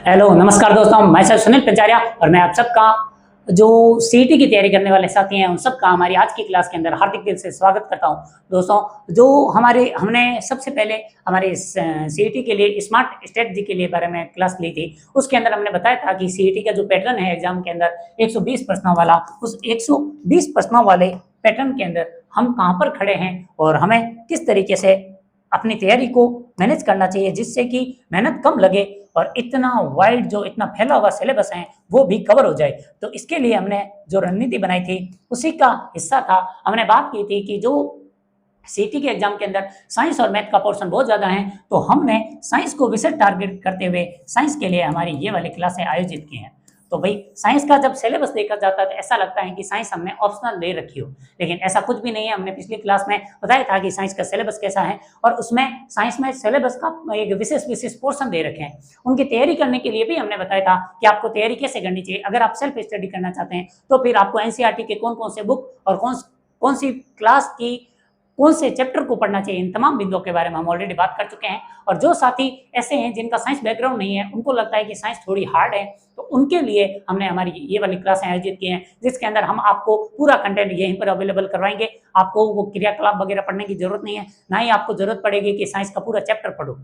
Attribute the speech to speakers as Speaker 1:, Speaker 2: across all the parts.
Speaker 1: Hello नमस्कार दोस्तों, मैं सर सुनील पंचारिया और मैं आप सबका जो सीईटी की तैयारी करने वाले साथी हैं उन सबका हमारी आज की क्लास के अंदर हार्दिक दिल से स्वागत करता हूं। दोस्तों जो हमने सबसे पहले हमारे सीईटी के लिए स्मार्ट स्ट्रेटजी के लिए बारे में क्लास ली थी। उसके अंदर हमने बताया था कि सीईटी का जो पैटर्न है एग्जाम के अंदर 120 प्रश्नों वाला, उस 120 प्रश्नों वाले पैटर्न के अंदर हम कहाँ पर खड़े हैं और हमें किस तरीके से अपनी तैयारी को मैनेज करना चाहिए जिससे कि मेहनत कम लगे और इतना वाइड जो इतना फैला हुआ सिलेबस है वो भी कवर हो जाए। तो इसके लिए हमने जो रणनीति बनाई थी उसी का हिस्सा था। हमने बात की थी कि जो सीटी के एग्जाम के अंदर साइंस और मैथ का पोर्शन बहुत ज्यादा है, तो हमने साइंस को विशेष टारगेट करते हुए साइंस के लिए हमारी ये वाली क्लासें आयोजित की हैं। तो भाई साइंस का जब सिलेबस देखा जाता है तो ऐसा लगता है कि साइंस हमने ऑप्शनल ले रखी हो, लेकिन ऐसा कुछ भी नहीं है। हमने पिछली क्लास में बताया था कि साइंस का सिलेबस कैसा है और उसमें साइंस में सिलेबस का एक विशेष पोर्शन दे रखे हैं। उनकी तैयारी करने के लिए भी हमने बताया था कि आपको तैयारी कैसे करनी चाहिए। अगर आप सेल्फ स्टडी करना चाहते हैं तो फिर आपको एनसीईआरटी के कौन कौन से बुक और कौन सी क्लास की कौन से चैप्टर को पढ़ना चाहिए, इन तमाम बिंदुओं के बारे में हम ऑलरेडी बात कर चुके हैं। और जो साथी ऐसे हैं जिनका साइंस बैकग्राउंड नहीं है, उनको लगता है कि साइंस थोड़ी हार्ड है, तो उनके लिए हमने हमारी ये वाली क्लासें आयोजित की हैं जिसके अंदर हम आपको पूरा कंटेंट यहीं पर अवेलेबल करवाएंगे। आपको वो क्रियाकलाप वगैरह पढ़ने की जरूरत नहीं है, ना ही आपको जरूरत पड़ेगी कि साइंस का पूरा चैप्टर पढ़ो।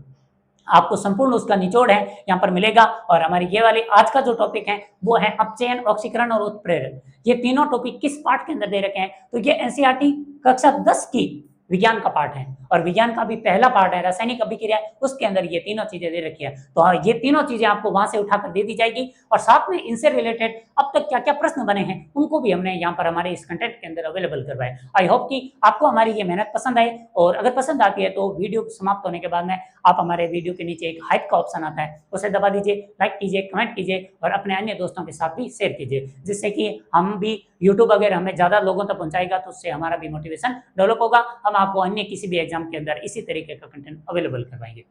Speaker 1: आपको संपूर्ण उसका निचोड़ है यहाँ पर मिलेगा। और हमारी ये वाली आज का जो टॉपिक है वो है अपचयन, ऑक्सीकरण और उत्प्रेरक। ये तीनों टॉपिक किस पार्ट के अंदर दे रखे हैं, तो ये एनसीईआरटी कक्षा 10 की विज्ञान का पार्ट है और विज्ञान का भी पहला पार्ट है रासायनिक अभिक्रिया, उसके अंदर ये तीनों चीजें दे रखी है। तो हाँ, ये तीनों चीजें आपको वहां से उठाकर दे दी जाएगी और साथ में इनसे रिलेटेड अब तक क्या क्या प्रश्न बने हैं उनको भी हमने यहाँ पर हमारे इस कंटेंट के अंदर अवेलेबल करवाए। आई होप कि आपको हमारी ये मेहनत पसंद आए, और अगर पसंद आती है तो वीडियो समाप्त होने के बाद में आप हमारे वीडियो के नीचे एक हाइप का ऑप्शन आता है, उसे दबा दीजिए, लाइक कीजिए, कमेंट कीजिए और अपने अन्य दोस्तों के साथ भी शेयर कीजिए, जिससे कि हम भी यूट्यूब अगर हमें ज्यादा लोगों तक पहुंचाएगा तो उससे हमारा भी मोटिवेशन डेवलप होगा। हम आपको अन्य किसी भी एग्जाम के अंदर इसी तरीके का कंटेंट अवेलेबल करवाएंगे।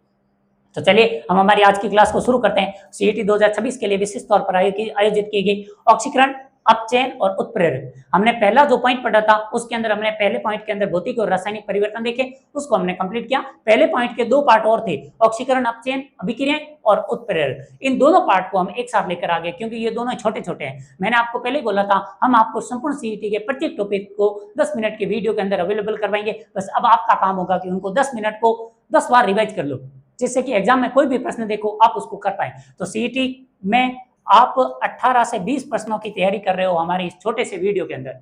Speaker 1: तो चलिए हम हमारी आज की क्लास को शुरू करते हैं। सीईटी 2026 के लिए विशेष तौर पर आयोजित की गई ऑक्सीकरण, अपचयन और उत्प्रेरक। हमने पहला जो पॉइंट पढ़ा था उसके अंदर हमने पहले पॉइंट के अंदर भौतिक और रासायनिक परिवर्तन देखे, उसको हमने कंप्लीट किया। पहले पॉइंट के दो पार्ट और थे, ऑक्सीकरण, अपचयन, अभिक्रियाएं और उत्प्रेरक। इन दोनों पार्ट को हम एक साथ लेकर आ गए क्योंकि ये दोनों छोटे छोटे हैं। मैंने आपको पहले ही बोला था हम आपको संपूर्ण सीईटी के प्रत्येक टॉपिक को 10 मिनट के वीडियो के अंदर अवेलेबल करवाएंगे। बस अब आपका काम होगा कि उनको 10 मिनट को 10 बार रिवाइज कर लो, जिससे कि एग्जाम में कोई भी प्रश्न देखो आप उसको कर पाए। तो सीईटी में आप 18 से 20 प्रश्नों की तैयारी कर रहे हो हमारे इस छोटे से वीडियो के अंदर,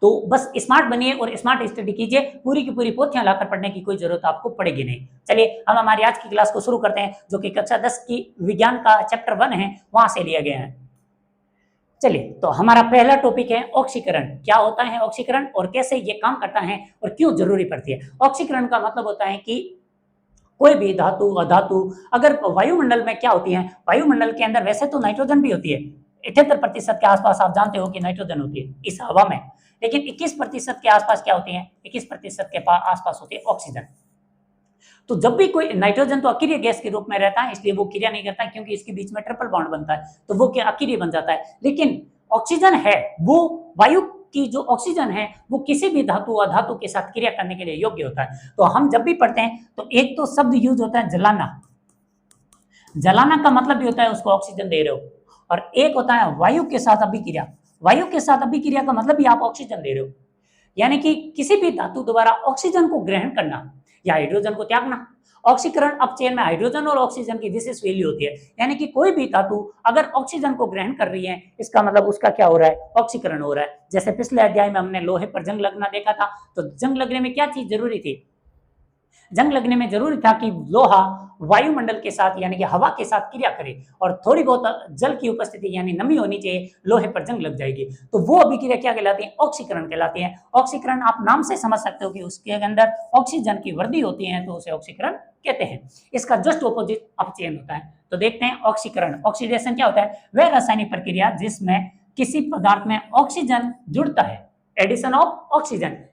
Speaker 1: तो बस स्मार्ट बनिए और स्मार्ट स्टडी कीजिए। पूरी की पूरी पोथियां लाकर पढ़ने की कोई जरूरत आपको पड़ेगी नहीं। चलिए हम हमारी आज की क्लास को शुरू करते हैं, जो कि कक्षा 10 की विज्ञान का चैप्टर 1 है, वहां से लिया गया है। चलिए तो हमारा पहला टॉपिक है ऑक्सीकरण। क्या होता है ऑक्सीकरण और कैसे ये काम करता है और क्यों जरूरी पड़ती है। ऑक्सीकरण का मतलब होता है कि कोई भी धातु अधातु अगर वायुमंडल में क्या होती है, वायुमंडल के अंदर वैसे तो नाइट्रोजन भी होती है, 78% के आसपास आप जानते हो कि नाइट्रोजन होती है इस हवा में, लेकिन 21% के आसपास क्या होती है, 21% के आसपास होती है ऑक्सीजन। तो जब भी कोई नाइट्रोजन तो अक्रिय गैस के रूप में रहता है, इसलिए वो क्रिया नहीं करता क्योंकि इसके बीच में ट्रिपल बॉन्ड बनता है, तो वो क्या अक्रिय बन जाता है। लेकिन ऑक्सीजन है वो वायु की जो ऑक्सीजन है वो किसी भी धातु अधातु के साथ क्रिया करने के लिए योग्य होता है। तो हम जब भी पढ़ते हैं तो एक तो शब्द यूज होता है जलाना, जलाना का मतलब भी होता है उसको ऑक्सीजन दे रहे हो, और एक होता है वायु के साथ अभिक्रिया। वायु के साथ अभिक्रिया का मतलब भी आप ऑक्सीजन दे रहे हो, यानी कि किसी भी धातु द्वारा ऑक्सीजन को ग्रहण करना या हाइड्रोजन को त्यागना। ऑक्सीकरण अपचयन में हाइड्रोजन और ऑक्सीजन की विशेष वैल्यू होती है, यानी कि कोई भी धातु अगर ऑक्सीजन को ग्रहण कर रही है इसका मतलब उसका क्या हो रहा है, ऑक्सीकरण हो रहा है। जैसे पिछले अध्याय में हमने लोहे पर जंग लगना देखा था, तो जंग लगने में क्या चीज जरूरी थी, जंग लगने में जरूरी था कि लोहा वायुमंडल के साथ यानी कि हवा के साथ क्रिया करे और थोड़ी बहुत जल की उपस्थिति यानी नमी होनी चाहिए, लोहे पर जंग लग जाएगी। तो वो अभिक्रिया क्या कहलाती है, ऑक्सीकरण कहलाती है। ऑक्सीकरण आप नाम से समझ सकते हो कि उसके अंदर ऑक्सीजन की वृद्धि होती है, तो उसे ऑक्सीकरण कहते हैं। इसका जस्ट ऑपोजिट अपचयन होता है। तो देखते हैं ऑक्सीकरण, ऑक्सीडेशन क्या होता है, वह रासायनिक प्रक्रिया जिसमें किसी पदार्थ में ऑक्सीजन जुड़ता है, एडिशन ऑफ ऑक्सीजन,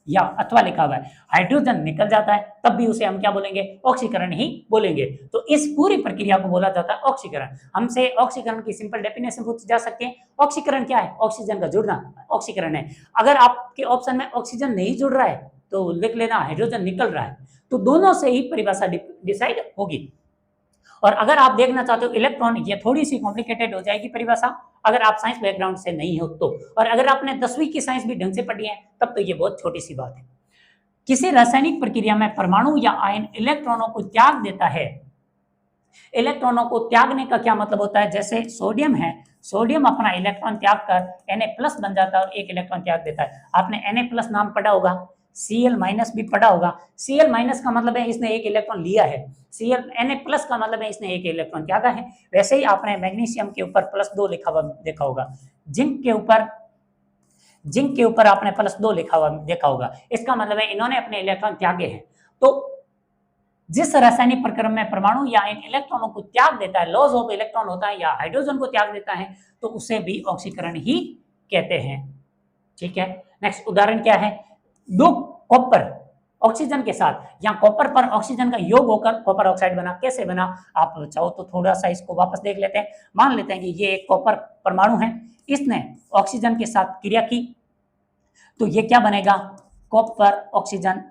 Speaker 1: या अथवा लिखा हुआ है हाइड्रोजन निकल जाता है, तब भी उसे हम क्या बोलेंगे, ऑक्सीकरण ही बोलेंगे। तो इस पूरी प्रक्रिया को बोला जाता है ऑक्सीकरण। हमसे ऑक्सीकरण की सिंपल डेफिनेशन पूछी जा सकती है। ऑक्सीकरण क्या है, ऑक्सीजन का जुड़ना ऑक्सीकरण है। अगर आपके ऑप्शन में ऑक्सीजन नहीं जुड़ रहा है तो लिख लेना हाइड्रोजन निकल रहा है, तो दोनों से ही परिभाषा डिसाइड होगी। और अगर आप देखना चाहते हो इलेक्ट्रॉन, ये थोड़ी सी कॉम्प्लिकेटेड हो जाएगी परिभाषा अगर आप साइंस बैकग्राउंड से नहीं हो तो, और अगर आपने 10वीं की साइंस भी ढंग से पढ़ी है तब तो ये बहुत छोटी सी बात है। किसी रासायनिक प्रक्रिया में परमाणु या आयन इलेक्ट्रॉनों को त्याग देता है। इलेक्ट्रॉनों को त्यागने का क्या मतलब होता है, जैसे सोडियम है, सोडियम अपना इलेक्ट्रॉन त्याग कर Na+ बन जाता है और एक इलेक्ट्रॉन त्याग देता है। आपने Na+ नाम पढ़ा होगा, Cl- भी पढ़ा होगा। Cl- का मतलब है इसने एक इलेक्ट्रॉन लिया है, Na+ का मतलब है इसने एक इलेक्ट्रॉन त्यागा है। वैसे ही आपने मैग्नीशियम के ऊपर +2 लिखा हुआ देखा होगा, जिंक के ऊपर आपने +2 लिखा हुआ देखा होगा। इसका मतलब है इन्होंने अपने इलेक्ट्रॉन त्यागे हैं। तो जिस रासायनिक प्रक्रम में परमाणु या इन इलेक्ट्रॉनों को त्याग देता है, लॉस ऑफ इलेक्ट्रॉन होता है, या हाइड्रोजन को त्याग देता है, तो उसे भी ऑक्सीकरण ही कहते हैं। ठीक है, नेक्स्ट उदाहरण क्या है, 2 कॉपर ऑक्सीजन के साथ, यहाँ कॉपर पर ऑक्सीजन का योग होकर कॉपर ऑक्साइड बना। कैसे बना, आप चाहो तो थोड़ा सा इसको वापस देख लेते हैं। मान लेते हैं कि ये एक कॉपर परमाणु है, इसने ऑक्सीजन के साथ क्रिया की, तो ये क्या बनेगा, कॉपर ऑक्सीजन।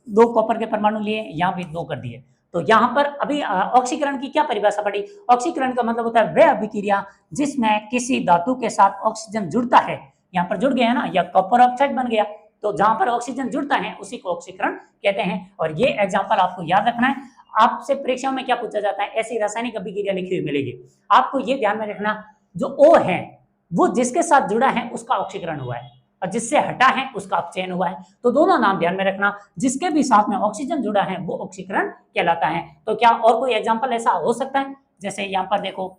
Speaker 1: 2 कॉपर के परमाणु लिए, यहाँ भी 2 कर दिए। तो यहाँ पर अभी ऑक्सीकरण की क्या परिभाषा पड़ी, ऑक्सीकरण का मतलब होता है वह अभिक्रिया जिसमें किसी धातु के साथ ऑक्सीजन जुड़ता है। यहाँ पर जुड़ गया ना, या कॉपर ऑक्साइड बन गया, तो जहां पर ऑक्सीजन जुड़ता है उसी को ऑक्सीकरण कहते हैं। और ये एग्जाम्पल आपको याद रखना है। आपसे परीक्षा में क्या पूछा जाता है, ऐसी रासायनिक अभिक्रिया लिखी हुई मिलेगी, आपको ये ध्यान में रखना, जो O है वो जिसके साथ जुड़ा है उसका ऑक्सीकरण हुआ है, और जिससे हटा है उसका अपचयन हुआ है। तो दोनों नाम ध्यान में रखना, जिसके भी साथ में ऑक्सीजन जुड़ा है वो ऑक्सीकरण कहलाता है। तो क्या और कोई एग्जांपल ऐसा हो सकता है, जैसे यहाँ पर देखो,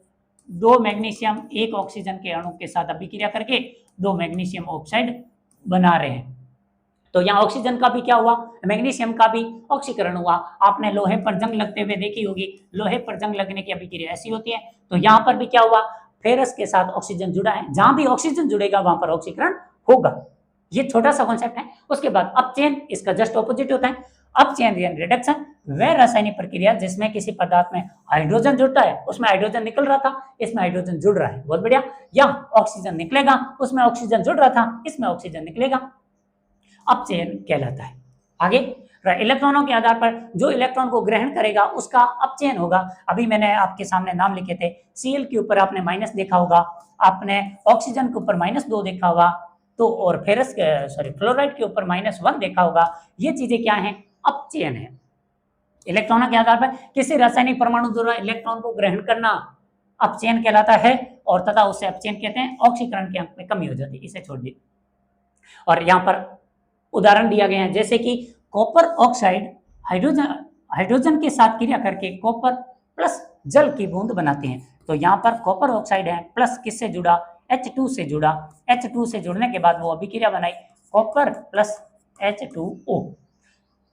Speaker 1: 2 मैग्नीशियम 1 ऑक्सीजन के अणु के साथ अभिक्रिया करके 2 मैग्नीशियम ऑक्साइड बना रहे हैं। तो यहाँ ऑक्सीजन का भी क्या हुआ, मैग्नीशियम का भी ऑक्सीकरण हुआ। आपने लोहे पर जंग लगते हुए देखी होगी, लोहे पर जंग लगने की अभिक्रिया ऐसी होती है। तो यहाँ पर भी क्या हुआ, फेरस के साथ ऑक्सीजन जुड़ा है, जहां भी ऑक्सीजन जुड़ेगा वहां पर ऑक्सीकरण होगा। ये छोटा सा कॉन्सेप्ट है। उसके बाद अपचयन, इसका जस्ट ऑपोजिट होता है। अपचयन यानी रिडक्शन, वह रासायनिक प्रक्रिया जिसमें किसी पदार्थ में हाइड्रोजन जुड़ता है, उसमें हाइड्रोजन निकल रहा था, इसमें हाइड्रोजन जुड़ रहा है, बहुत बढ़िया। या ऑक्सीजन निकलेगा, उसमें ऑक्सीजन जुड़ रहा था, इसमें ऑक्सीजन निकलेगा, अपचयन कहलाता है। आगे, इलेक्ट्रॉनों के आधार पर जो इलेक्ट्रॉन को ग्रहण करेगा उसका अपचयन होगा। अभी मैंने आपके सामने नाम लिखे थे, Cl के ऊपर आपने माइनस देखा होगा, आपने ऑक्सीजन के ऊपर -2 देखा होगा, तो और फेरस फ्लोराइड के ऊपर -1 देखा होगा। ये चीजें क्या हैं, अपचयन है। इलेक्ट्रॉनों के आधार पर किसी रासायनिक परमाणु द्वारा इलेक्ट्रॉन को ग्रहण करना अपचयन कहलाता है, और तथा उसे अपचयन कहते हैं। ऑक्सीकरण के अंक में कमी हो जाती है, इसे छोड़ दी। और यहाँ पर उदाहरण दिया गया है, जैसे कि कॉपर ऑक्साइड हाइड्रोजन के साथ क्रिया करके कॉपर प्लस जल की बूंद बनाते हैं। तो यहाँ पर कॉपर ऑक्साइड है, प्लस किससे जुड़ा, H2 से जुड़ा। H2 से जुड़ने के बाद वो अभिक्रिया बनाई, कॉपर प्लस H2O।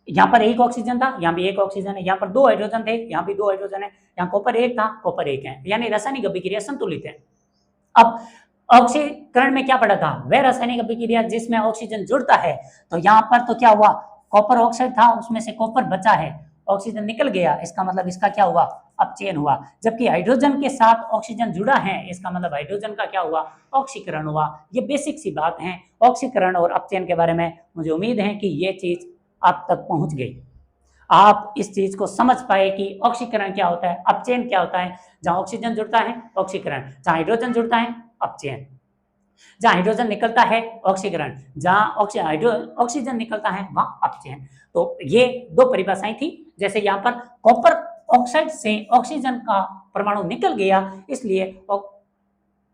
Speaker 1: यहाँ पर 1 ऑक्सीजन था, यहाँ भी 1 ऑक्सीजन है, यहाँ पर 2 हाइड्रोजन थे, यहाँ भी 2 हाइड्रोजन है, यहाँ कॉपर 1 था, कॉपर 1 है, यानी रासायनिक अभिक्रिया संतुलित है। अब ऑक्सीकरण में क्या पड़ा था, वह रासायनिक अभिक्रिया जिसमें ऑक्सीजन जुड़ता है। तो यहाँ पर तो क्या हुआ, कॉपर ऑक्साइड था, उसमें से कॉपर बचा है, ऑक्सीजन निकल गया, इसका मतलब इसका क्या हुआ, अपचयन हुआ। जबकि हाइड्रोजन के साथ ऑक्सीजन जुड़ा है, इसका मतलब हाइड्रोजन का क्या हुआ, ऑक्सीकरण हुआ। ये बेसिक सी बात है ऑक्सीकरण और अपचयन के बारे में। मुझे उम्मीद है कि ये चीज आप तक पहुंच गई, आप इस चीज को समझ पाए कि ऑक्सीकरण क्या होता है, अपचयन क्या होता है। जहां ऑक्सीजन जुड़ता है ऑक्सीकरण, जहां हाइड्रोजन जुड़ता है अपचयन, जहां हाइड्रोजन निकलता है ऑक्सीकरण, जहां ऑक्सीजन निकलता है वहां अपचयन। तो ये 2 परिभाषाएं थी। जैसे यहाँ पर कॉपर ऑक्साइड से ऑक्सीजन का परमाणु निकल गया, इसलिए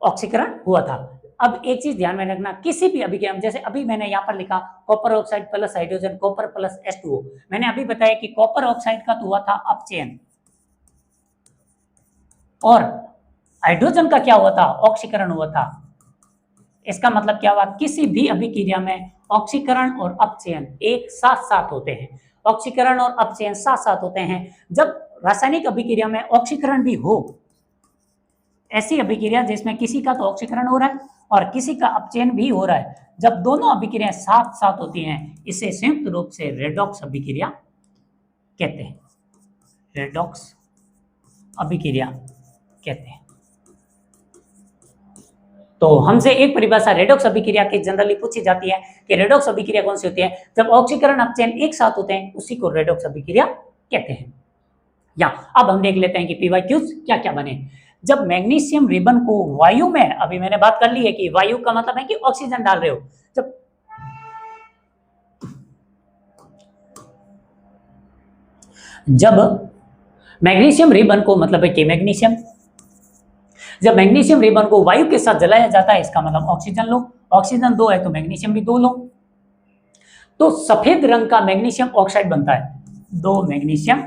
Speaker 1: ऑक्सीकरण हुआ था। अब एक चीज ध्यान में रखना, किसी भी अभिक्रिया, जैसे अभी मैंने यहाँ पर लिखा copper oxide plus hydrogen, copper plus H2O, मैंने अभी बताया कि कॉपर ऑक्साइड का तो हुआ था अपचयन, और हाइड्रोजन का क्या हुआ था, ऑक्सीकरण हुआ था। इसका मतलब क्या हुआ, किसी भी अभिक्रिया में ऑक्सीकरण और अपचयन एक साथ साथ होते हैं। ऑक्सीकरण और अपचयन साथ साथ होते हैं। जब रासायनिक अभिक्रिया में ऑक्सीकरण भी हो, ऐसी अभिक्रिया जिसमें किसी का तो ऑक्सीकरण हो रहा है और किसी का अपचयन भी हो रहा है, जब दोनों अभिक्रियाएं साथ साथ होती हैं, इसे संयुक्त रूप से रेडॉक्स अभिक्रिया कहते हैं। रेडॉक्स अभिक्रिया कहते हैं। तो हमसे एक परिभाषा रेडॉक्स अभिक्रिया की जनरली पूछी जाती है कि रेडॉक्स अभिक्रिया कौन सी होती है, जब ऑक्सीकरण अपचयन एक साथ होते हैं, उसी को रेडॉक्स अभिक्रिया कहते हैं। या अब हम देख लेते हैं कि पीवाईक्यूज क्या क्या बने। जब मैग्नीशियम रिबन को वायु में, अभी मैंने बात कर ली है कि वायु का मतलब है कि ऑक्सीजन डाल रहे हो, जब मैग्नीशियम रिबन को, मतलब है कि मैग्नीशियम, जब मैग्नीशियम रिबन को वायु के साथ जलाया जाता है, इसका मतलब ऑक्सीजन लो, ऑक्सीजन 2 है तो मैग्नीशियम भी 2 लो, तो सफेद रंग का मैग्नीशियम ऑक्साइड बनता है, 2 मैग्नीशियम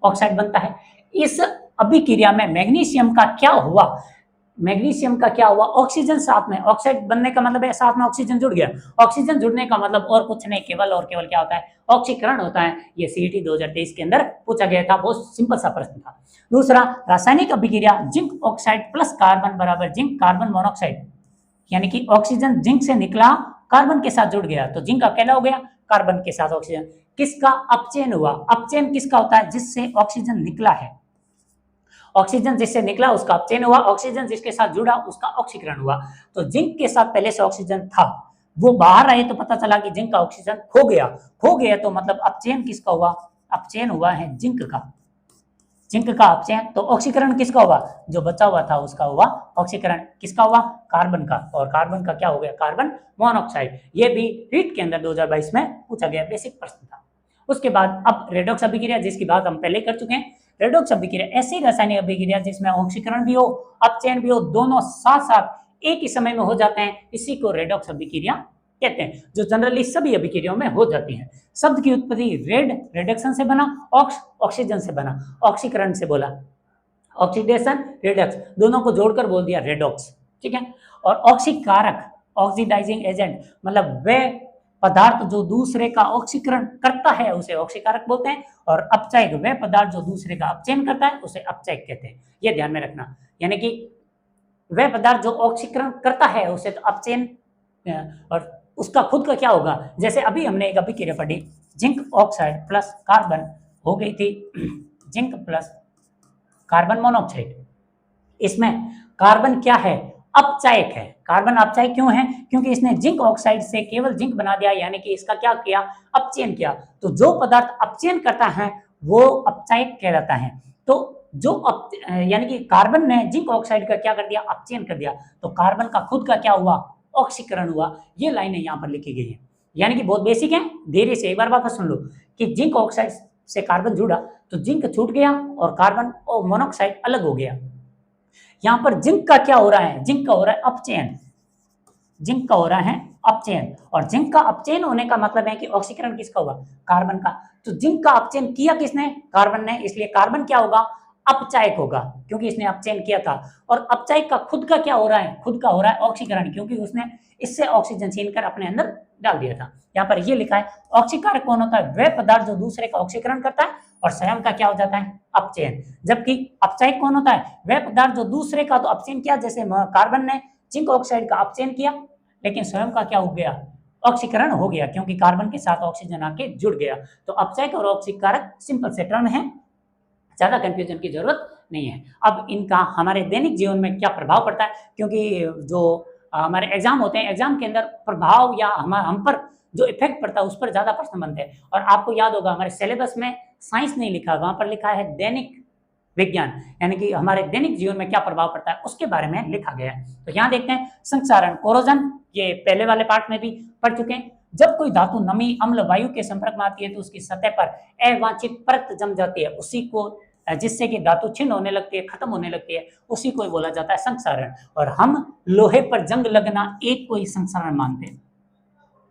Speaker 1: ऑक्साइड बनता है। इस अभिक्रिया में मैग्नीशियम का क्या हुआ, मैग्नीशियम का क्या हुआ, ऑक्सीजन साथ में, ऑक्साइड बनने का मतलब है साथ में ऑक्सीजन जुड़ गया, ऑक्सीजन जुड़ने का मतलब और कुछ नहीं, केवल और केवल क्या होता है, ऑक्सीकरण होता है। ये सीईटी 2023 के अंदर पूछा गया था, बहुत सिंपल सा प्रश्न था। दूसरा, रासायनिक अभिक्रिया जिंक ऑक्साइड प्लस कार्बन बराबर जिंक कार्बन मोनोऑक्साइड, यानी कि ऑक्सीजन जिंक से निकला, कार्बन के साथ जुड़ गया, तो जिंक अकेला हो गया, कार्बन के साथ ऑक्सीजन, किसका अपचयन हुआ, अपचयन किसका होता है, जिससे ऑक्सीजन निकला है, ऑक्सीजन जिससे निकला उसका अपचयन हुआ, ऑक्सीजन जिसके साथ जुड़ा उसका ऑक्सीकरण हुआ। तो जिंक के साथ पहले से ऑक्सीजन था, वो बाहर आए तो पता चला कि जिंक का ऑक्सीजन खो गया, खो गया तो मतलब अपचयन किसका हुआ, अपचयन हुआ है जिंक का, जिंक का अपचयन, तो ऑक्सीकरण किसका हुआ, जो बचा हुआ था उसका हुआ ऑक्सीकरण, किसका हुआ, कार्बन का, और कार्बन का क्या हो गया, कार्बन मोनोऑक्साइड। ये भी रीट के अंदर 2022 में पूछा गया बेसिक प्रश्न था। उसके बाद अब रेडॉक्स अभिक्रिया, जिसकी बात हम पहले कर चुके हैं। रेडॉक्स अभिक्रिया ऐसी रासायनिक अभिक्रिया जिसमें ऑक्सीकरण भी हो, अपचयन भी हो, दोनों साथ साथ एक ही समय में हो जाते हैं, इसी को रेडॉक्स अभिक्रिया कहते हैं, जो जनरली सभी अभिक्रियाओं में हो जाती है। शब्द की उत्पत्ति रेड रिडक्शन से बना, ऑक्स ऑक्सीजन से बना, ऑक्सीकरण से बोला, ऑक्सीडेशन रिडक्स, दोनों को जोड़कर बोल दिया रेडॉक्स, ठीक है। और ऑक्सीकारक, ऑक्सीडाइजिंग एजेंट, मतलब वे पदार्थ जो दूसरे का ऑक्सीकरण करता है उसे ऑक्सीकारक बोलते हैं, और अपचयक वे पदार्थ जो दूसरे का अपचयन करता है उसे अपचयक कहते हैं। ये ध्यान में रखना, यानी कि वे पदार्थ जो ऑक्सीकरण करता है उसे तो अपचयन, और उसका खुद का क्या होगा, जैसे अभी हमने एक अभिक्रिया पढ़ी, जिंक ऑक्साइड प्लस कार्बन हो गई थी जिंक प्लस कार्बन मोनोऑक्साइड। इसमें कार्बन क्या है, अपचायक है, कार्बन अपचायक क्यों है, क्योंकि इसने जिंक ऑक्साइड से केवल जिंक बना दिया, यानी कि इसका क्या किया, अपचयन किया। तो जो पदार्थ अपचयन करता है वो अपचायक कहलाता है। तो जो यानी कि कार्बन ने जिंक ऑक्साइड का क्या कर दिया, अपचयन कर दिया, तो कार्बन का खुद का क्या हुआ, ऑक्सीकरण हुआ। ये लाइनें यहाँ पर लिखी गई है, यानी कि बहुत बेसिक है, धीरे से एक बार वापस सुन लो कि जिंक ऑक्साइड से कार्बन जुड़ा तो जिंक छूट गया और कार्बन और मोनोऑक्साइड अलग हो गया। यहां पर जिंक का क्या हो रहा है, जिंक का हो रहा है अपचयन, जिंक का हो रहा है अपचयन, और जिंक का अपचयन होने का मतलब है कि ऑक्सीकरण किसका हुआ, कार्बन का। तो जिंक का अपचयन किया किसने, कार्बन ने, इसलिए कार्बन क्या होगा, अपचायक होगा, क्योंकि इसने अपचयन किया था। और अपचायक का खुद का क्या हो रहा है, खुद का हो रहा है ऑक्सीकरण, क्योंकि उसने इससे ऑक्सीजन छीनकर अपने अंदर डाल दिया था। यहाँ पर ये लिखा है ऑक्सीकारक कौन होता है, वह पदार्थ जो दूसरे का ऑक्सीकरण करता है और स्वयं का क्या हो जाता है, अपचयन। जबकि अपचायक कौन होता है, वह पदार्थ जो दूसरे का तो अपचयन किया, जैसे कार्बन ने जिंक ऑक्साइड का अपचयन किया लेकिन स्वयं का क्या हो गया, ऑक्सीकरण हो गया, क्योंकि कार्बन के साथ ऑक्सीजन आके जुड़ गया। तो अपचायक और ऑक्सीकारक सिंपल से टर्म है, ज्यादा कंफ्यूजन की जरूरत नहीं है। अब इनका हमारे दैनिक जीवन में क्या प्रभाव पड़ता है, क्योंकि जो हमारे एग्जाम होते हैं, एग्जाम के अंदर प्रभाव या हम पर जो इफेक्ट पड़ता है उस पर ज्यादा प्रश्न बनते हैं। और आपको याद होगा हमारे सिलेबस में साइंस नहीं लिखा, वहां पर लिखा है दैनिक विज्ञान, यानी कि हमारे दैनिक जीवन में क्या प्रभाव पड़ता है उसके बारे में लिखा गया है। तो यहाँ देखते हैं संक्षारण, कोरोजन, ये पहले वाले पार्ट में भी पढ़ चुके हैं। जब कोई धातु नमी, अम्ल, वायु के संपर्क में आती है तो उसकी सतह पर अवांछित परत जम जाती है, उसी को, जिससे कि धातु छिन्न होने लगती है, खत्म होने लगती है, उसी को बोला जाता है संक्षारण। और हम लोहे पर जंग लगना एक को ही संक्षारण मानते हैं,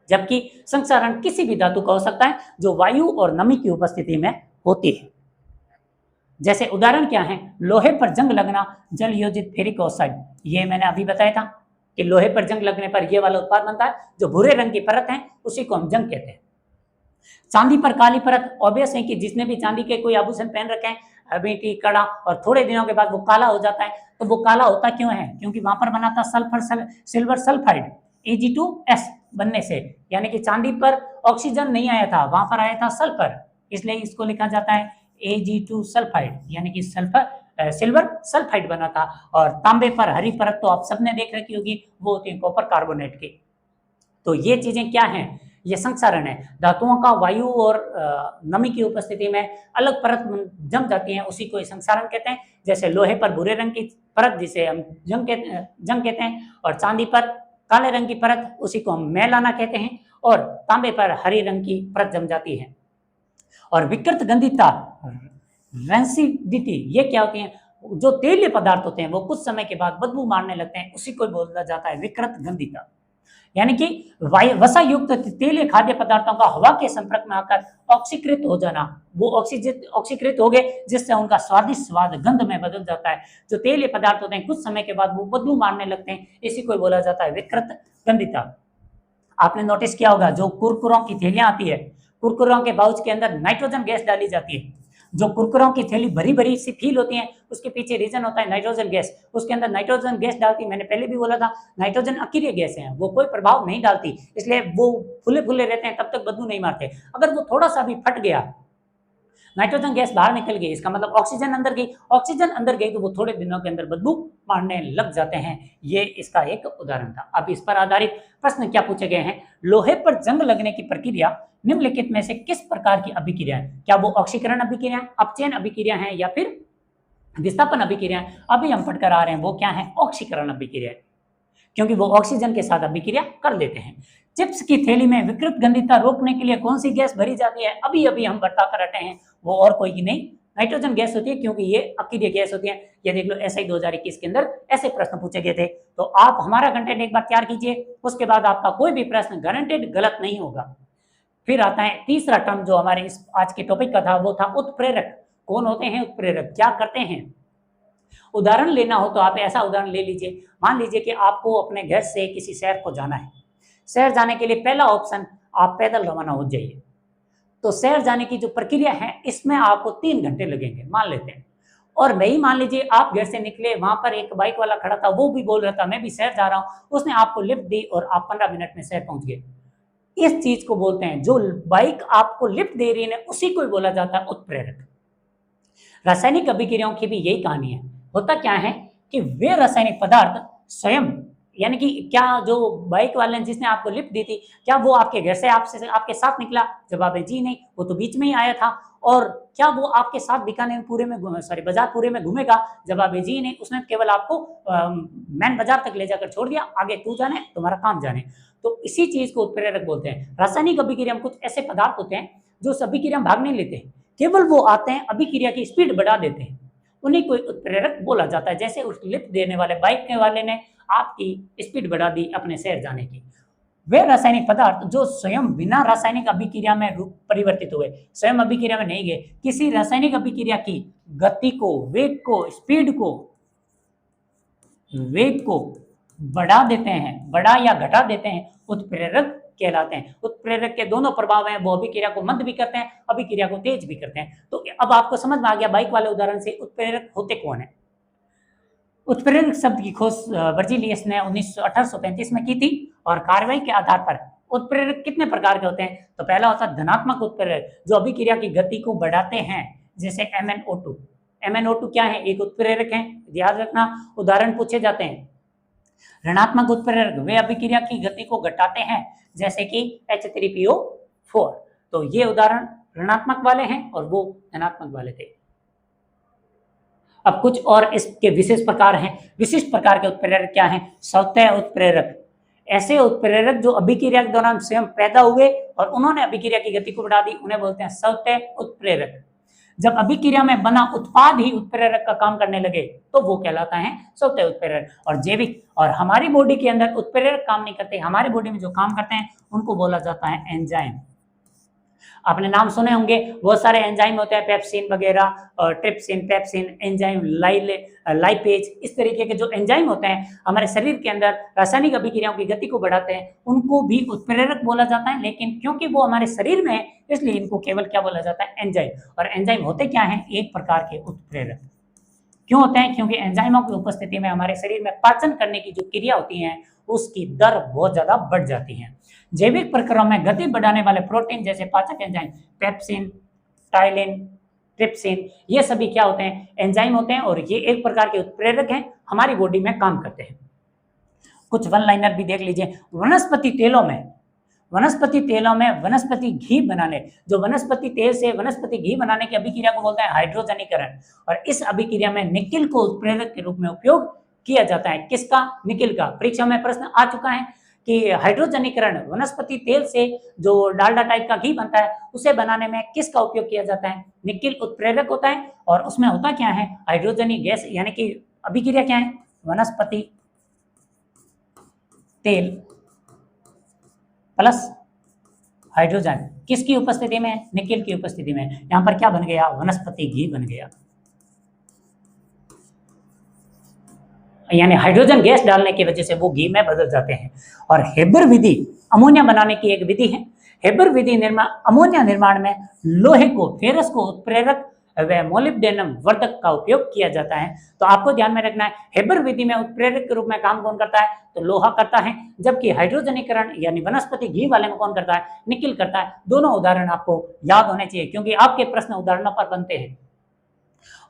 Speaker 1: जबकि संक्षारण किसी भी धातु का हो सकता है जो वायु और नमी की उपस्थिति में होती है। जैसे उदाहरण क्या है, लोहे पर जंग लगना, जल योजित फेरिक ऑक्साइड, ये मैंने अभी बताया था कि लोहे पर जंग लगने पर ये वाला उत्पाद बनता है, जो भूरे रंग की परत है उसी को हम जंग कहते हैं। चांदी पर काली परत, ऑब्वियस है कि जिसने भी चांदी के कोई आभूषण पहन रखे हैं, अमेठी, कड़ा, और थोड़े दिनों के बाद वो काला हो जाता है, तो वो काला होता क्यों है, क्योंकि वहां पर बना था सल्फर सिल्वर सल्फाइड Ag2S बनने से, यानी कि चांदी पर ऑक्सीजन नहीं आया था, वहां पर आया था सल्फर, इसलिए इसको लिखा जाता है Ag2 सल्फाइड, यानी कि सल्फर सिल्वर सल्फाइड बना था। और तांबे पर हरी परत तो आप सबने देख रखी होगी, वो होती है कॉपर कार्बोनेट की। तो ये चीजें क्या हैं, ये संक्षारण है। धातुओं का वायु और नमी की उपस्थिति में अलग परत जम जाती है, उसी को संक्षारण कहते हैं। जैसे लोहे पर भूरे रंग की परत जिसे हम जंग कहते हैं, और चांदी पर काले रंग की परत उसी को हम मैलाना कहते हैं, और तांबे पर हरी रंग की परत जम जाती है। और विकृत गंधिता, रेंसिडिटी, ये क्या होती है? जो तेलीय पदार्थ होते हैं वो कुछ समय के बाद बदबू मारने लगते हैं, उसी को बोला जाता है विकृत गंधिता। यानी कि वसा युक्त तेलीय खाद्य पदार्थों का हवा के संपर्क में आकर ऑक्सीकृत हो जाना, वो ऑक्सीकृत हो गए जिससे उनका स्वादिष्ट स्वाद गंध में बदल जाता है। जो तेलीय पदार्थ होते हैं कुछ समय के बाद वो बदबू मारने लगते हैं, इसी को बोला जाता है विकृत गंधिता। आपने नोटिस किया होगा जो कुरकुरों की थैलियां आती है, कुरकुरों के पाउच के अंदर नाइट्रोजन गैस डाली जाती है। जो कुरकुरों की थैली भरी भरी सी फील होती है उसके पीछे रीजन होता है नाइट्रोजन गैस, उसके अंदर नाइट्रोजन गैस डालती है। मैंने पहले भी बोला था नाइट्रोजन अक्रिय गैस है, वो कोई प्रभाव नहीं डालती, इसलिए वो फुले फुले रहते हैं, तब तक बदबू नहीं मारते। अगर वो थोड़ा सा भी फट गया, नाइट्रोजन गैस बाहर निकल गई, इसका मतलब ऑक्सीजन अंदर गई, ऑक्सीजन अंदर गई तो वो थोड़े दिनों के अंदर बदबू मारने लग जाते हैं। ये इसका एक उदाहरण था। अब इस पर आधारित प्रश्न क्या पूछे गए हैं? लोहे पर जंग लगने की प्रक्रिया निम्नलिखित में से किस प्रकार की अभिक्रिया है? क्या वो ऑक्सीकरण अभिक्रिया, अपचयन अभिक्रिया है, या फिर विस्थापन अभिक्रिया? अभी हम पढ़कर आ रहे हैं वो क्या है? ऑक्सीकरण अभिक्रिया, क्योंकि वो ऑक्सीजन के साथ अभिक्रिया कर लेते हैं। चिप्स की थैली में विकृत गंधिता रोकने के लिए कौन सी गैस भरी जाती है? अभी अभी हम बताकर हटे हैं, वो और कोई की नहीं, नाइट्रोजन गैस होती है, क्योंकि ये अक्रिय गैस होती है। ये देख लो SI 2021 के अंदर ऐसे प्रश्न पूछे गए थे। तो आप हमारा कंटेंट एक बार तैयार कीजिए, उसके बाद आपका कोई भी प्रश्न गारंटेड गलत नहीं होगा। फिर आता है तीसरा टर्म जो हमारे इस आज के टॉपिक का था, वो था उत्प्रेरक। कौन होते हैं उत्प्रेरक, क्या करते हैं? उदाहरण लेना हो तो आप ऐसा उदाहरण ले लीजिए, मान लीजिए कि आपको अपने घर से किसी शहर को जाना है। शहर जाने के लिए पहला ऑप्शन, आप पैदल रवाना हो जाइए। तो शहर जाने की जो प्रक्रिया है इसमें आपको 3 घंटे लगेंगे, मान लेते हैं। और नहीं, मान लीजिए आप घर से निकले, वहां पर एक बाइक वाला खड़ा था, वो भी बोल रहा था मैं भी शहर जा रहा हूँ, उसने आपको लिफ्ट दी और आप 15 मिनट में शहर पहुंच गए। इस चीज को बोलते हैं, जो बाइक आपको लिफ्ट दे रही है उसी को बोला जाता है उत्प्रेरक। रासायनिक अभिक्रियाओं की भी यही कहानी है। होता क्या है कि वे रासायनिक पदार्थ स्वयं, यानी कि क्या जो बाइक वाले ने जिसने आपको लिफ्ट दी थी, क्या वो आपके घर से आपके साथ निकला? जवाब है जी नहीं, वो तो बीच में ही आया था। और क्या वो आपके साथ बीकानेर पूरे में बाजार पूरे में घूमेगा? जवाब है जी नहीं, उसने केवल आपको मेन बाजार तक ले जाकर छोड़ दिया, आगे तू जाने, तुम्हारा काम जाने। तो इसी चीज को उत्प्रेरक बोलते हैं। रासायनिक अभिक्रिया में कुछ ऐसे पदार्थ होते हैं जो उस अभिक्रिया में भाग नहीं लेते, केवल वो आते हैं, अभिक्रिया की स्पीड बढ़ा देते हैं, उन्हीं को उत्प्रेरक बोला जाता है। जैसे उस लिफ्ट देने वाले बाइक के वाले ने आपकी स्पीड बढ़ा दी अपने शहर जाने की। वे रासायनिक पदार्थ जो स्वयं बिना रासायनिक अभिक्रिया में परिवर्तित हुए, स्वयं अभिक्रिया में नहीं गए, किसी रासायनिक अभिक्रिया की गति को, वेग को, स्पीड को, वेग को बढ़ा देते हैं, बढ़ा या घटा देते हैं, उत्प्रेरक कहलाते हैं। उत्प्रेरक के दोनों प्रभाव हैं, वो अभिक्रिया को मंद भी करते हैं, अभिक्रिया को तेज भी करते हैं। तो अब आपको समझ में आ गया बाइक वाले उदाहरण से उत्प्रेरक होते कौन है। उत्प्रेरक शब्द की खोज वर्जिलियस ने 1835 में की थी, और कार्रवाई के आधार पर उत्प्रेरक कितने प्रकार के होते हैं? तो पहला होता है धनात्मक उत्प्रेरक, जो अभिक्रिया की गति को बढ़ाते हैं, जैसे MnO2। MnO2 क्या है? एक उत्प्रेरक है, याद रखना, उदाहरण पूछे जाते हैं। ऋणात्मक उत्प्रेरक वे अभिक्रिया की गति को घटाते हैं, जैसे कि H3PO4। तो ये उदाहरण ऋणात्मक वाले हैं और वो धनात्मक वाले थे। अब कुछ और इसके विशेष प्रकार हैं। विशिष्ट प्रकार के उत्प्रेरक क्या हैं? स्वतः उत्प्रेरक, ऐसे उत्प्रेरक जो अभिक्रिया के दौरान स्वयं पैदा हुए और उन्होंने अभिक्रिया की गति को बढ़ा दी, उन्हें बोलते हैं स्वतः उत्प्रेरक। जब अभिक्रिया में बना उत्पाद ही उत्प्रेरक का काम करने लगे तो वो कहलाता है स्वतः उत्प्रेरक। और जैविक और हमारी बॉडी के अंदर उत्प्रेरक काम नहीं करते, हमारी बॉडी में जो काम करते हैं उनको बोला जाता है एंजाइम। आपने नाम सुने होंगे, बहुत सारे एंजाइम होते हैं, पेप्सिन वगैरह, और ट्रिप्सिन, पेप्सिन, एंजाइम, लाइपेज, इस तरीके के जो एंजाइम होते हैं हमारे शरीर के अंदर रासायनिक अभिक्रियाओं की गति को बढ़ाते हैं, उनको भी उत्प्रेरक बोला जाता है। लेकिन क्योंकि वो हमारे शरीर में है इसलिए इनको केवल क्या बोला जाता है? एंजाइम। और एंजाइम होते क्या हैं? एक प्रकार के उत्प्रेरक। क्यों होते हैं? क्योंकि एंजाइमों की उपस्थिति में हमारे शरीर में पाचन करने की जो क्रिया होती है उसकी दर बहुत ज्यादा बढ़ जाती है। जैविक प्रक्रिया में गति बढ़ाने वाले प्रोटीन जैसे पाचक एंजाइम, पेप्सिन, टाइलिन, ट्रिप्सिन, ये सभी क्या होते हैं? एंजाइम होते हैं, और ये एक प्रकार के उत्प्रेरक हैं, हमारी बॉडी में काम करते हैं। कुछ वन लाइनर भी देख लीजिए। वनस्पति तेलों में वनस्पति तेलों में वनस्पति घी बनाने, जो वनस्पति तेल से वनस्पति घी बनाने की अभिक्रिया को बोलते हैं हाइड्रोजनीकरण। और इस अभिक्रिया में निकिल को उत्प्रेरक के रूप में उपयोग किया जाता है। किसका? निकिल का। परीक्षा में प्रश्न आ चुका है कि हाइड्रोजनीकरण वनस्पति तेल से जो डालडा टाइप का घी बनता है उसे बनाने में किसका उपयोग किया जाता है? निकिल उत्प्रेरक होता है। और उसमें होता क्या है? हाइड्रोजनी गैस, यानी कि अभिक्रिया क्या है? वनस्पति तेल प्लस हाइड्रोजन किसकी उपस्थिति में? निकिल की उपस्थिति में। यहां पर क्या बन गया? वनस्पति घी बन गया। यानी हाइड्रोजन गैस डालने की वजह से वो घी में बदल जाते हैं। और हेबर विधि अमोनिया बनाने की एक विधि है। हेबर विधि अमोनिया निर्माण में लोहे को, फेरस को उत्प्रेरक व मोलिब्डेनम वर्धक का उपयोग किया जाता है। तो आपको ध्यान में रखना है, हेबर विधि में उत्प्रेरक के रूप में काम कौन करता है? तो लोहा करता है, जबकि हाइड्रोजनीकरण यानी वनस्पति घी वाले में कौन करता है? निकिल करता है। दोनों उदाहरण आपको याद होने चाहिए क्योंकि आपके प्रश्न उदाहरणों पर बनते हैं।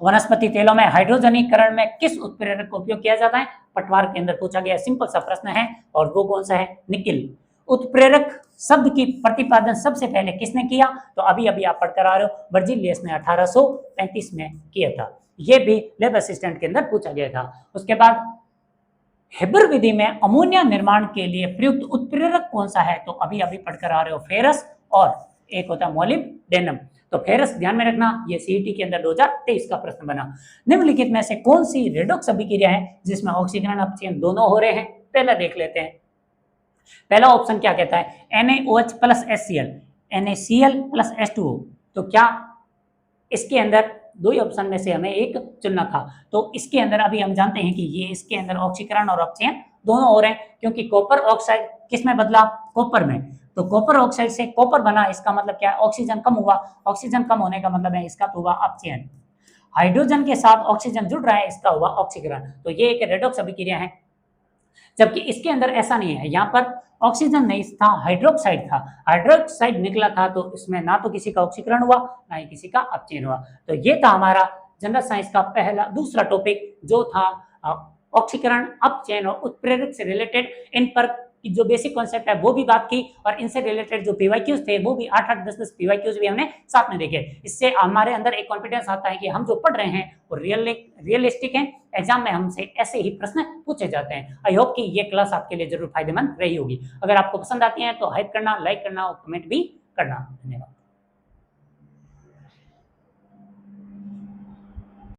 Speaker 1: वनस्पति तेलों में हाइड्रोजनीकरण में किस उत्प्रेरक का उपयोग किया जाता है? पटवार के अंदर पूछा गया सिंपल सा प्रश्न है, और वो कौन सा है? निकिल। उत्प्रेरक शब्द की प्रतिपादन सबसे पहले किसने किया? तो अभी अभी आप पढ़कर आ रहे हो, वर्जिलियस ने 1835 में किया था। ये भी लैब असिस्टेंट के अंदर पूछा गया था। उसके बाद हेबर विधि में अमोनिया निर्माण के लिए प्रयुक्त उत्प्रेरक कौन सा है? तो अभी अभी पढ़कर आ रहे हो, फेरस और एक होता है मोलिब्डेनम। तो फेरस ध्यान में रखना, ये सीईटी के अंदर 2023 का प्रश्न बना। निम्नलिखित में से कौन सी रेडॉक्स अभिक्रिया है जिसमें ऑक्सीकरण अपचयन दोनों हो रहे हैं? पहला देख लेते हैं। पहला ऑप्शन क्या कहता है? NaOH plus HCl, NaCl plus H2O। तो क्या इसके अंदर दो ही ऑप्शन में से हमें एक चुनना था? तो इसके अंदर अभी हम जानते हैं कि ये इसके अंदर ऑक्सीकरण और अपचयन दोनों हो रहे हैं, क्योंकि कॉपर ऑक्साइड किस में बदला? कॉपर में। तो कॉपर ऑक्साइड से कॉपर बना, इसका मतलब क्या है? ऑक्सीजन कम हुआ। ऑक्सीजन कम होने का मतलब है इसका तो हुआ अपचयन। हाइड्रोजन के साथ ऑक्सीजन जुड़ रहा है, इसका हुआ ऑक्सीकरण। तो ये एक रेडॉक्स अभिक्रिया है, जबकि इसके अंदर ऐसा नहीं है। यहाँ पर ऑक्सीजन नहीं था, हाइड्रोक्साइड था। हाइड्रोक्साइड निकला था, तो इसमें ना तो किसी का ऑक्सीकरण हुआ ना ही किसी का अपचयन हुआ। तो ये था हमारा जनरल साइंस का दूसरा टॉपिक, जो था ऑक्सीकरण, अपचयन और उत्प्रेरक से रिलेटेड। इन पर जो बेसिक कॉन्सेप्ट है वो भी बात की, और इनसे रिलेटेड जो पीवाईक्यूज थे वो भी 8-8, 10-10 पीवाईक्यूज भी हमने साथ में देखे। इससे हमारे अंदर एक कॉन्फिडेंस आता है कि हम जो पढ़ रहे हैं वो रियलिस्टिक है। एग्जाम में हमसे ऐसे ही प्रश्न पूछे जाते हैं। आई होप कि ये क्लास आपके लिए जरूर फायदेमंद रही होगी। अगर आपको पसंद आती है तो हाइप करना, लाइक करना और कमेंट भी करना। धन्यवाद।